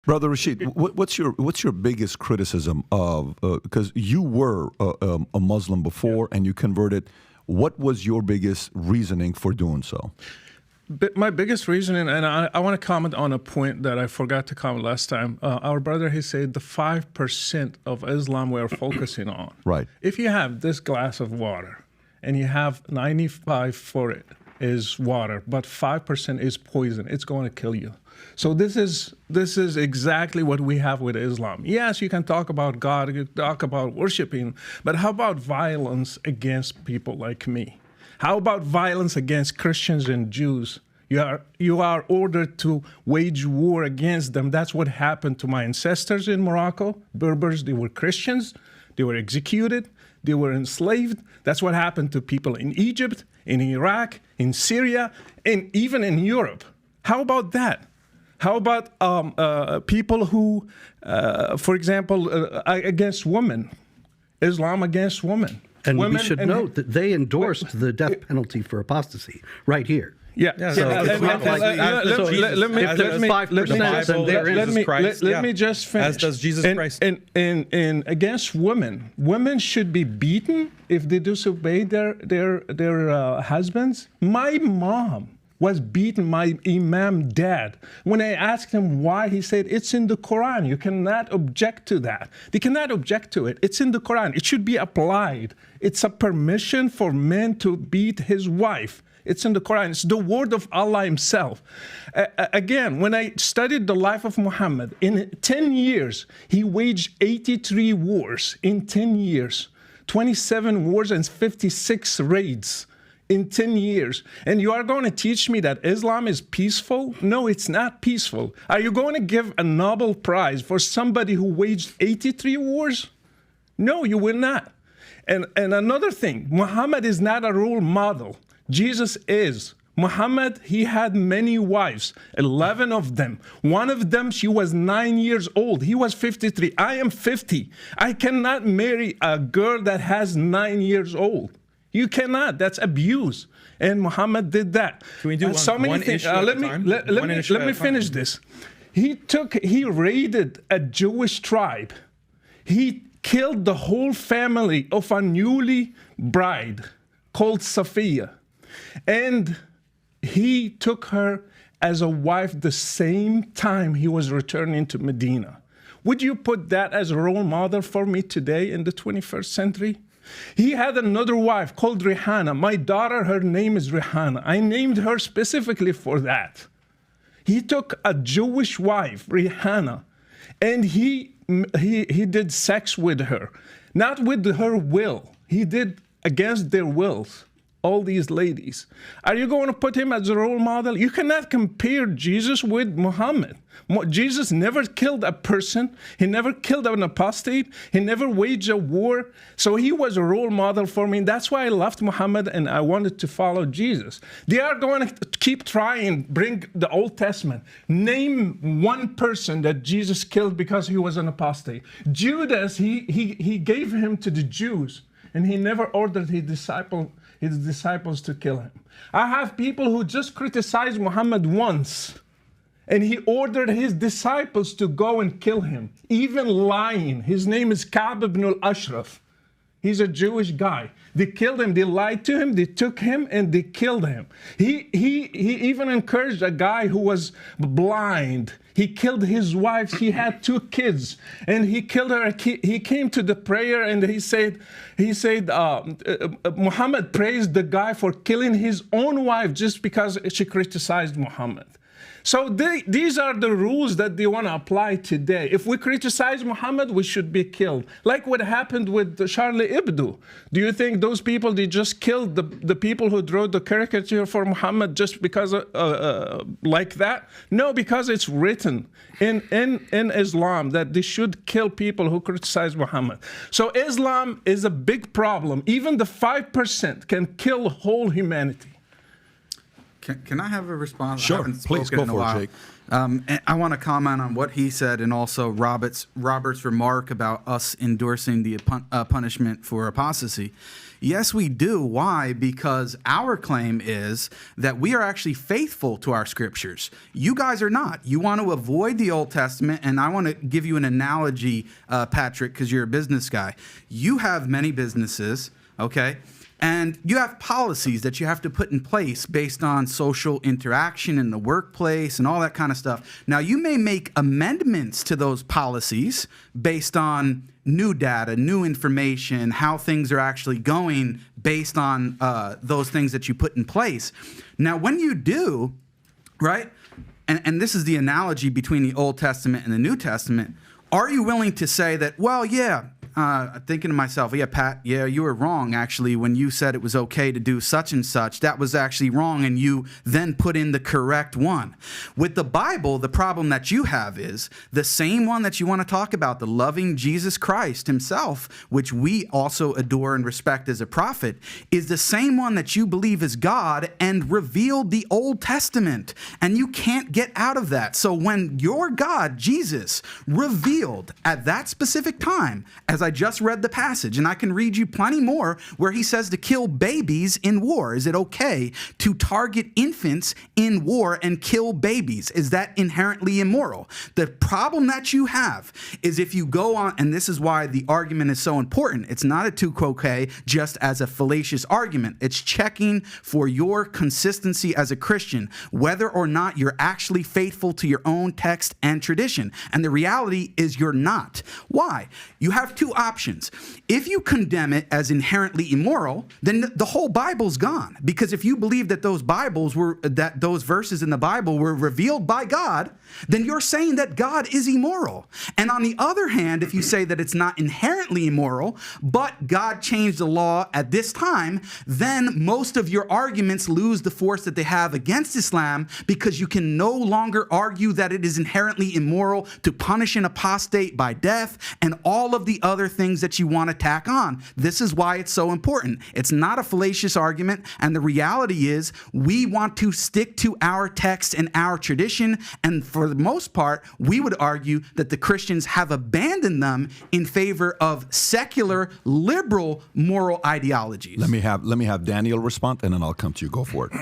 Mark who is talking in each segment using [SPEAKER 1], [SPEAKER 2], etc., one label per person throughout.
[SPEAKER 1] Brother Rashid, what's your biggest criticism of, because you were a Muslim before and you converted, what was your biggest reasoning for doing so?
[SPEAKER 2] My biggest reasoning, and I want to comment on a point that I forgot to comment last time. Our brother, he said the 5% of Islam we're focusing on.
[SPEAKER 1] Right.
[SPEAKER 2] If you have this glass of water and you have 95 for it is water, but 5% is poison, it's going to kill you. So this is exactly what we have with Islam. Yes, you can talk about God, you can talk about worshiping, but how about violence against people like me? How about violence against Christians and Jews? You are ordered to wage war against them. That's what happened to my ancestors in Morocco. Berbers, they were Christians. They were executed. They were enslaved. That's what happened to people in Egypt, in Iraq, in Syria, and even in Europe. How about that? How about people who, for example, against women, Islam against women?
[SPEAKER 3] And we should note that they endorsed the death penalty for apostasy right here.
[SPEAKER 2] Yeah. Let me just finish.
[SPEAKER 4] As does Jesus Christ.
[SPEAKER 2] And against women, women should be beaten if they disobey their husbands. My mom was beaten, my imam dad. When I asked him why, he said, it's in the Quran. You cannot object to that. They cannot object to it. It's in the Quran. It should be applied. It's a permission for men to beat his wife. It's in the Quran. It's the word of Allah himself. Again, when I studied the life of Muhammad, in 10 years, he waged 83 wars in 10 years, 27 wars and 56 raids. In 10 years. And you are going to teach me that Islam is peaceful? No, it's not peaceful. Are you going to give a Nobel Prize for somebody who waged 83 wars? No, you will not. And another thing, Muhammad is not a role model. Jesus is. Muhammad, he had many wives, 11 of them. One of them, she was 9 years old. He was 53. I am 50. I cannot marry a girl that has 9 years old. You cannot. That's abuse. And Muhammad did that.
[SPEAKER 4] Can we do one issue at a time?
[SPEAKER 2] Let me finish this. He raided a Jewish tribe. He killed the whole family of a newly bride called Safiya. And he took her as a wife the same time he was returning to Medina. Would you put that as a role model for me today in the 21st century? He had another wife called Rihanna. My daughter, her name is Rihanna. I named her specifically for that. He took a Jewish wife, Rihanna, and he did sex with her, not with her will. He did against their wills. All these ladies. Are you going to put him as a role model? You cannot compare Jesus with Muhammad. Jesus never killed a person. He never killed an apostate. He never waged a war. So he was a role model for me. That's why I loved Muhammad and I wanted to follow Jesus. They are going to keep trying, bring the Old Testament. Name one person that Jesus killed because he was an apostate. Judas, he gave him to the Jews and he never ordered his disciples to kill him. I have people who just criticized Muhammad once, and he ordered his disciples to go and kill him, even lying. His name is Ka'b ibn al-Ashraf. He's a Jewish guy. They killed him. They lied to him. They took him and they killed him. He even encouraged a guy who was blind. He killed his wife. He had 2 kids, and he killed her. He came to the prayer and he said, Muhammad praised the guy for killing his own wife just because she criticized Muhammad. So these are the rules that they want to apply today. If we criticize Muhammad, we should be killed. Like what happened with Charlie Hebdo. Do you think those people, they just killed the people who drew the caricature for Muhammad just because like that? No, because it's written in Islam that they should kill people who criticize Muhammad. So Islam is a big problem. Even the 5% can kill whole humanity.
[SPEAKER 5] Can I have a response?
[SPEAKER 1] Sure, please go for it, Jake.
[SPEAKER 5] And I want to comment on what he said and also Robert's remark about us endorsing the punishment for apostasy. Yes, we do. Why? Because our claim is that we are actually faithful to our scriptures. You guys are not. You want to avoid the Old Testament, and I want to give you an analogy, Patrick, because you're a business guy. You have many businesses, okay? And you have policies that you have to put in place based on social interaction in the workplace and all that kind of stuff. Now, you may make amendments to those policies based on new data, new information, how things are actually going based on those things that you put in place. Now, when you do, right, and this is the analogy between the Old Testament and the New Testament, are you willing to say that, well, yeah, thinking to myself, yeah, Pat, yeah, you were wrong, actually, when you said it was okay to do such and such. That was actually wrong, and you then put in the correct one. With the Bible, the problem that you have is the same one that you want to talk about, the loving Jesus Christ himself, which we also adore and respect as a prophet, is the same one that you believe is God and revealed the Old Testament. And you can't get out of that. So when your God, Jesus, revealed at that specific time, as I just read the passage, and I can read you plenty more where he says to kill babies in war. Is it okay to target infants in war and kill babies? Is that inherently immoral? The problem that you have is if you go on, and this is why the argument is so important. It's not a tu quoque just as a fallacious argument. It's checking for your consistency as a Christian, whether or not you're actually faithful to your own text and tradition. And the reality is you're not. Why? You have two options. If you condemn it as inherently immoral, then the whole Bible's gone. Because if you believe that those verses in the Bible were revealed by God, then you're saying that God is immoral. And on the other hand, if you say that it's not inherently immoral, but God changed the law at this time, then most of your arguments lose the force that they have against Islam, because you can no longer argue that it is inherently immoral to punish an apostate by death and all of the other things that you want to tack on. This is why it's so important. It's not a fallacious argument, and the reality is we want to stick to our text and our tradition, and for the most part, we would argue that the Christians have abandoned them in favor of secular, liberal, moral ideologies.
[SPEAKER 1] Let me have Daniel respond, and then I'll come to you. Go for it.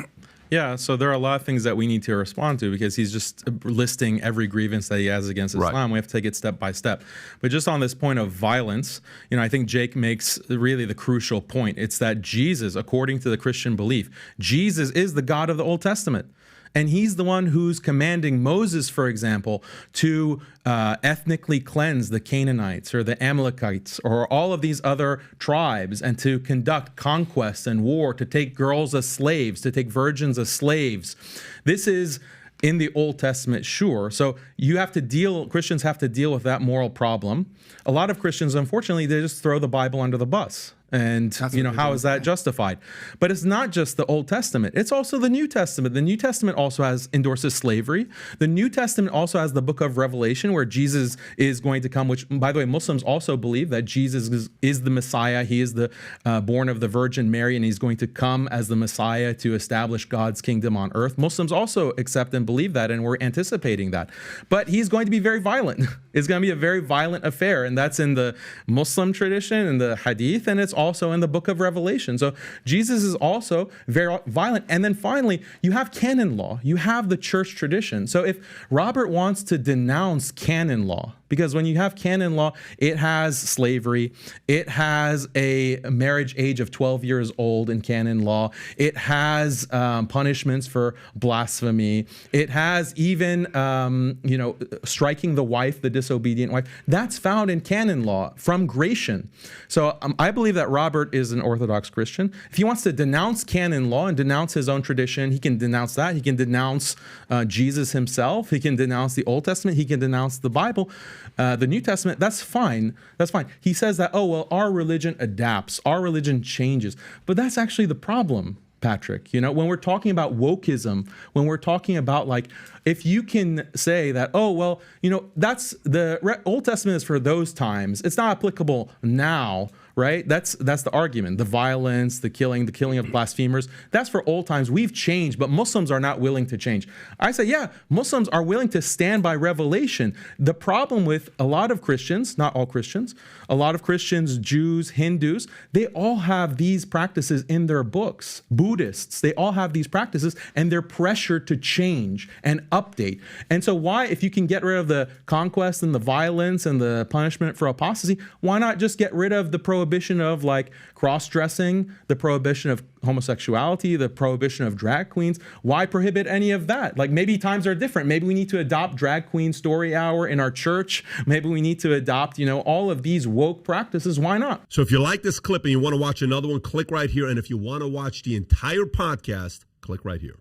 [SPEAKER 4] Yeah, so there are a lot of things that we need to respond to, because he's just listing every grievance that he has against Islam. Right. We have to take it step by step. But just on this point of violence, I think Jake makes really the crucial point. It's that Jesus, according to the Christian belief, Jesus is the God of the Old Testament. And he's the one who's commanding Moses, for example, to ethnically cleanse the Canaanites or the Amalekites or all of these other tribes, and to conduct conquest and war, to take girls as slaves, to take virgins as slaves. This is in the Old Testament, sure. So Christians have to deal with that moral problem. A lot of Christians, unfortunately, they just throw the Bible under the bus. And, how is that justified? But it's not just the Old Testament. It's also the New Testament. The New Testament also endorses slavery. The New Testament also has the book of Revelation, where Jesus is going to come, which, by the way, Muslims also believe that Jesus is the Messiah. He is the born of the Virgin Mary, and he's going to come as the Messiah to establish God's kingdom on earth. Muslims also accept and believe that, and we're anticipating that. But he's going to be very violent. It's going to be a very violent affair, and that's in the Muslim tradition and the Hadith, and it's also in the book of Revelation. So Jesus is also very violent. And then finally, you have canon law. You have the church tradition. So if Robert wants to denounce canon law, because when you have canon law, it has slavery, it has a marriage age of 12 years old in canon law, it has punishments for blasphemy, it has even striking the wife, the disobedient wife. That's found in canon law from Gratian. So I believe that Robert is an Orthodox Christian. If he wants to denounce canon law and denounce his own tradition, he can denounce that. He can denounce Jesus himself. He can denounce the Old Testament. He can denounce the Bible. The New Testament, that's fine. That's fine. He says that, our religion adapts, our religion changes. But that's actually the problem, Patrick. When we're talking about wokeism, when we're talking about if you can say that, that's the Old Testament is for those times, it's not applicable now, right? That's the argument. The violence, the killing of blasphemers. That's for old times. We've changed, but Muslims are not willing to change. I say, yeah, Muslims are willing to stand by revelation. The problem with a lot of Christians, not all Christians, a lot of Christians, Jews, Hindus, they all have these practices in their books. Buddhists, they all have these practices, and they're pressured to change and update. And so why, if you can get rid of the conquest and the violence and the punishment for apostasy, why not just get rid of the prohibition of like cross-dressing, the prohibition of homosexuality, the prohibition of drag queens? Why prohibit any of that? Like, maybe times are different. Maybe we need to adopt drag queen story hour in our church. Maybe we need to adopt, all of these woke practices. Why not?
[SPEAKER 6] So if you like this clip and you want to watch another one, click right here. And if you want to watch the entire podcast, click right here.